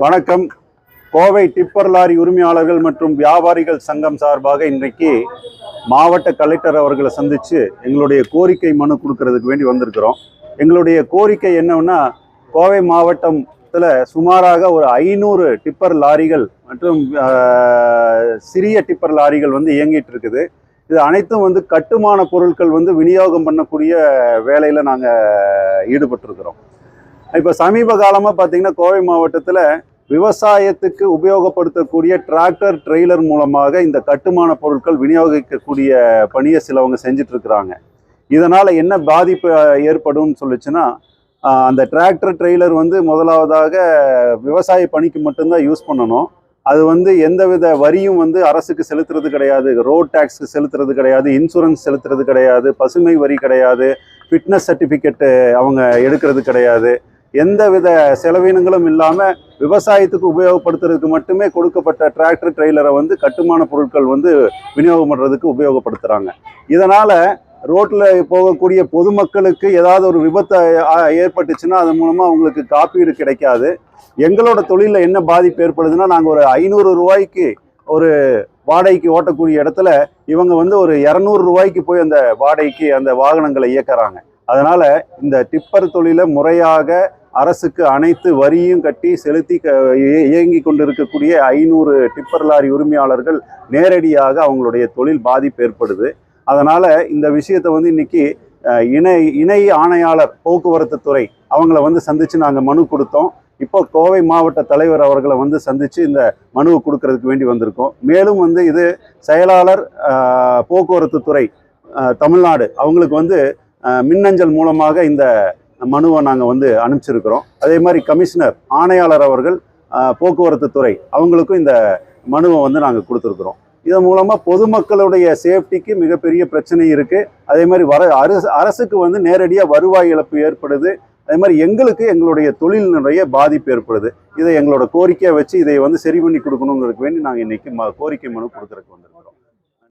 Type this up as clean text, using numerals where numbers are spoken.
வணக்கம். Kovai tipper lorry உரிமையாளர்கள் மற்றும் வியாபாரிகள் சங்கம் சார்பாக இன்றைக்கு மாவட்ட கலெக்டர் அவர்களை சந்தித்து எங்களுடைய கோரிக்கை மனு கொடுக்கறதுக்கு வேண்டி வந்திருக்கிறோம். எங்களுடைய கோரிக்கை என்னன்னா, கோவை மாவட்டத்தில் சுமாராக ஒரு 500 டிப்பர் லாரிகள் மற்றும் சிறிய டிப்பர் லாரிகள் இயங்கிட்டு இருக்குது. இது அனைத்தும் கட்டுமான பொருட்கள் விநியோகம் பண்ணக்கூடிய வேலையில் நாங்கள் ஈடுபட்டிருக்கிறோம். இப்போ சமீப காலமாக பார்த்தீங்கன்னா, கோவை மாவட்டத்தில் விவசாயத்துக்கு உபயோகப்படுத்தக்கூடிய டிராக்டர் ட்ரெய்லர் மூலமாக இந்த கட்டுமான பொருட்கள் விநியோகிக்கக்கூடிய பணியை சிலவங்க செஞ்சுட்டு இருக்கிறாங்க. இதனால் என்ன பாதிப்பு ஏற்படும் சொல்லிச்சுன்னா, அந்த டிராக்டர் ட்ரெய்லர் முதலாவதாக விவசாய பணிக்கு மட்டும்தான் யூஸ் பண்ணணும். அது எந்தவித வரியும் அரசுக்கு செலுத்துறது கிடையாது, ரோட் டேக்ஸ்க்கு செலுத்துறது கிடையாது, இன்சூரன்ஸ் செலுத்துறது கிடையாது, பசுமை வரி கிடையாது, ஃபிட்னஸ் சர்டிஃபிகேட்டு அவங்க எடுக்கிறது கிடையாது. எந்தவித செலவினங்களும் இல்லாமல் விவசாயத்துக்கு உபயோகப்படுத்துறதுக்கு மட்டுமே கொடுக்கப்பட்ட டிராக்டர் ட்ரெய்லரை கட்டுமான பொருட்கள் விநியோகம் பண்ணுறதுக்கு உபயோகப்படுத்துகிறாங்க. இதனால் ரோட்டில் போகக்கூடிய பொதுமக்களுக்கு ஏதாவது ஒரு விபத்து ஏற்பட்டுச்சுன்னா அதன் மூலமாக அவங்களுக்கு காப்பீடு கிடைக்காது. எங்களோட தொழிலில் என்ன பாதிப்பு ஏற்படுதுன்னா, நாங்கள் ஒரு 500 ரூபாய்க்கு ஒரு வாடகைக்கு ஓட்டக்கூடிய இடத்துல இவங்க ஒரு 200 ரூபாய்க்கு போய் அந்த வாடகைக்கு அந்த வாகனங்களை இயக்குறாங்க. அதனால் இந்த டிப்பர் தொழிலை முறையாக அரசுக்கு அனைத்து வரியும் கட்டி செலுத்தி இயங்கி கொண்டிருக்கக்கூடிய 500 டிப்பர் லாரி உரிமையாளர்கள் நேரடியாக அவங்களுடைய தொழில் பாதிப்பு ஏற்படுது. அதனால் இந்த விஷயத்தை இன்னைக்கு இணை ஆணையாளர் போக்குவரத்து துறை அவங்கள சந்தித்து நாங்கள் மனு கொடுத்தோம். இப்போ கோவை மாவட்ட தலைவர் அவர்களை சந்தித்து இந்த மனுவை கொடுக்கறதுக்கு வேண்டி வந்திருக்கோம். மேலும் இது செயலாளர் போக்குவரத்து துறை தமிழ்நாடு அவங்களுக்கு மின்னஞ்சல் மூலமாக இந்த மனுவை நாங்கள் அனுப்பிச்சிருக்கிறோம். அதே மாதிரி கமிஷனர் ஆணையாளர் அவர்கள் போக்குவரத்து துறை அவங்களுக்கும் இந்த மனுவை நாங்கள் கொடுத்துருக்குறோம். இதன் மூலமாக பொதுமக்களுடைய சேஃப்டிக்கு மிகப்பெரிய பிரச்சனை இருக்குது. அதே மாதிரி அரசுக்கு நேரடியாக வருவாய் இழப்பு ஏற்படுது. அதே மாதிரி எங்களுடைய தொழில் நிறைய பாதிப்பு ஏற்படுது. இதை எங்களோட கோரிக்கையை வச்சு இதை சரி பண்ணி கொடுக்கணுங்கிறதுக்கு வேண்டி நாங்கள் இன்னைக்கு கோரிக்கை மனு கொடுக்கறதுக்கு வந்திருக்கிறோம்.